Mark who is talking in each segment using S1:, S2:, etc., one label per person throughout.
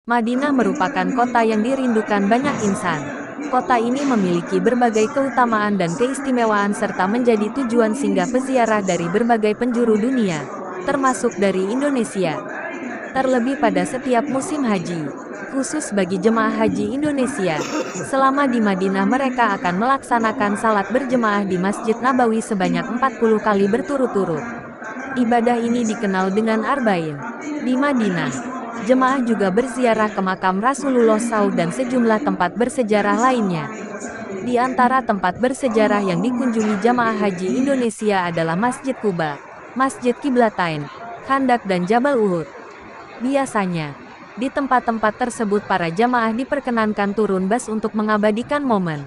S1: Madinah merupakan kota yang dirindukan banyak insan. Kota ini memiliki berbagai keutamaan dan keistimewaan serta menjadi tujuan singgah peziarah dari berbagai penjuru dunia, termasuk dari Indonesia. Terlebih pada setiap musim haji, khusus bagi jemaah haji Indonesia. Selama di Madinah mereka akan melaksanakan salat berjemaah di Masjid Nabawi sebanyak 40 kali berturut-turut. Ibadah ini dikenal dengan Arba'in. Di Madinah, jemaah juga berziarah ke makam Rasulullah SAW dan sejumlah tempat bersejarah lainnya. Di antara tempat bersejarah yang dikunjungi jamaah haji Indonesia adalah Masjid Kuba, Masjid Qiblatain, Khandak dan Jabal Uhud. Biasanya, di tempat-tempat tersebut para jamaah diperkenankan turun bas untuk mengabadikan momen.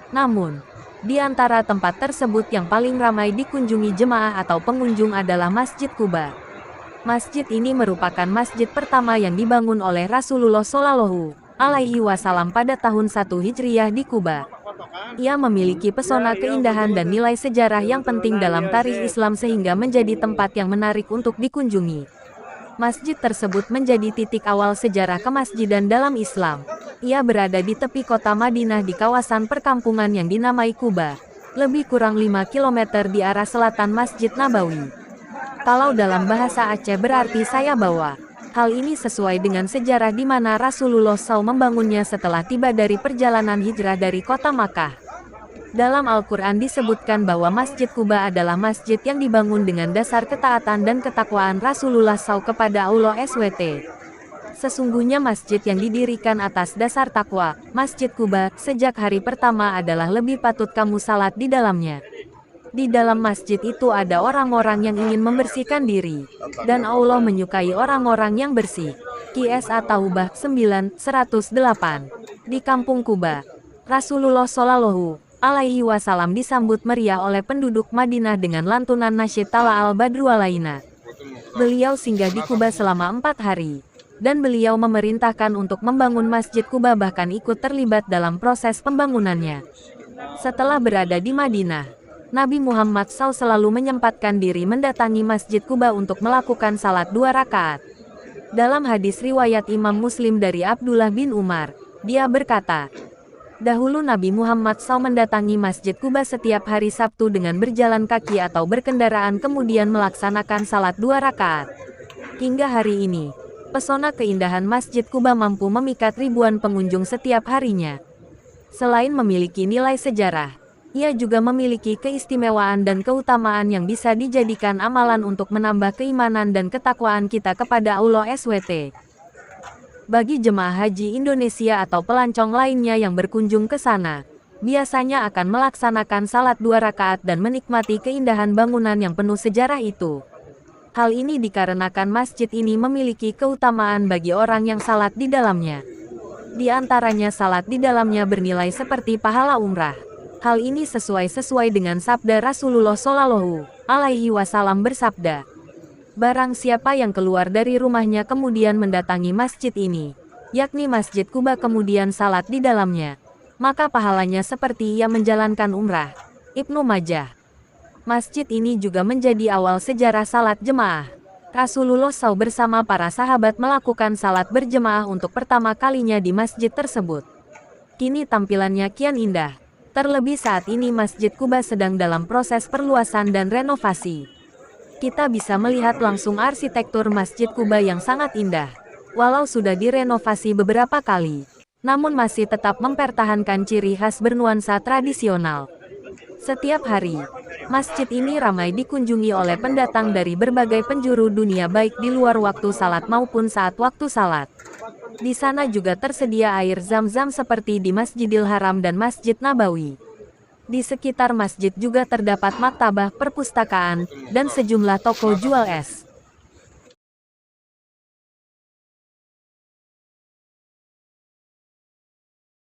S1: Namun, di antara tempat tersebut yang paling ramai dikunjungi jemaah atau pengunjung adalah Masjid Kuba. Masjid ini merupakan masjid pertama yang dibangun oleh Rasulullah Shallallahu Alaihi Wasallam pada tahun 1 Hijriah di Kuba. Ia memiliki pesona keindahan dan nilai sejarah yang penting dalam tarikh Islam sehingga menjadi tempat yang menarik untuk dikunjungi. Masjid tersebut menjadi titik awal sejarah kemasjidan dalam Islam. Ia berada di tepi kota Madinah di kawasan perkampungan yang dinamai Kuba, lebih kurang 5 km di arah selatan Masjid Nabawi. Kalau dalam bahasa Aceh berarti saya bawa. Hal ini sesuai dengan sejarah di mana Rasulullah SAW membangunnya setelah tiba dari perjalanan hijrah dari kota Makkah. Dalam Al-Quran disebutkan bahwa Masjid Kuba adalah masjid yang dibangun dengan dasar ketaatan dan ketakwaan Rasulullah SAW kepada Allah SWT. Sesungguhnya masjid yang didirikan atas dasar takwa, Masjid Kuba, sejak hari pertama adalah lebih patut kamu salat di dalamnya. Di dalam masjid itu ada orang-orang yang ingin membersihkan diri, dan Allah menyukai orang-orang yang bersih. Qs Taubah 9:108. Di kampung Kuba, Rasulullah Shallallahu Alaihi Wasallam disambut meriah oleh penduduk Madinah dengan lantunan nasyid Tala al-Badru alaina. Beliau singgah di Kuba selama 4 hari, dan beliau memerintahkan untuk membangun Masjid Kuba bahkan ikut terlibat dalam proses pembangunannya. Setelah berada di Madinah, Nabi Muhammad SAW selalu menyempatkan diri mendatangi Masjid Kuba untuk melakukan salat 2 rakaat. Dalam hadis riwayat Imam Muslim dari Abdullah bin Umar, dia berkata, dahulu Nabi Muhammad SAW mendatangi Masjid Kuba setiap hari Sabtu dengan berjalan kaki atau berkendaraan kemudian melaksanakan salat 2 rakaat. Hingga hari ini, pesona keindahan Masjid Kuba mampu memikat ribuan pengunjung setiap harinya. Selain memiliki nilai sejarah, ia juga memiliki keistimewaan dan keutamaan yang bisa dijadikan amalan untuk menambah keimanan dan ketakwaan kita kepada Allah SWT. Bagi jemaah haji Indonesia atau pelancong lainnya yang berkunjung ke sana, biasanya akan melaksanakan salat 2 rakaat dan menikmati keindahan bangunan yang penuh sejarah itu. Hal ini dikarenakan masjid ini memiliki keutamaan bagi orang yang salat di dalamnya. Di antaranya salat di dalamnya bernilai seperti pahala umrah. Hal ini sesuai dengan sabda Rasulullah Shallallahu Alaihi Wasallam bersabda, barang siapa yang keluar dari rumahnya kemudian mendatangi masjid ini, yakni Masjid Kuba kemudian salat di dalamnya, maka pahalanya seperti ia menjalankan umrah. Ibnu Majah. Masjid ini juga menjadi awal sejarah salat jemaah. Rasulullah SAW bersama para sahabat melakukan salat berjemaah untuk pertama kalinya di masjid tersebut. Kini tampilannya kian indah. Terlebih saat ini Masjid Kuba sedang dalam proses perluasan dan renovasi. Kita bisa melihat langsung arsitektur Masjid Kuba yang sangat indah. Walau sudah direnovasi beberapa kali, namun masih tetap mempertahankan ciri khas bernuansa tradisional. Setiap hari, masjid ini ramai dikunjungi oleh pendatang dari berbagai penjuru dunia baik di luar waktu salat maupun saat waktu salat. Di sana juga tersedia air zam-zam seperti di Masjidil Haram dan Masjid Nabawi. Di sekitar masjid juga terdapat maktabah, perpustakaan, dan sejumlah toko jual es.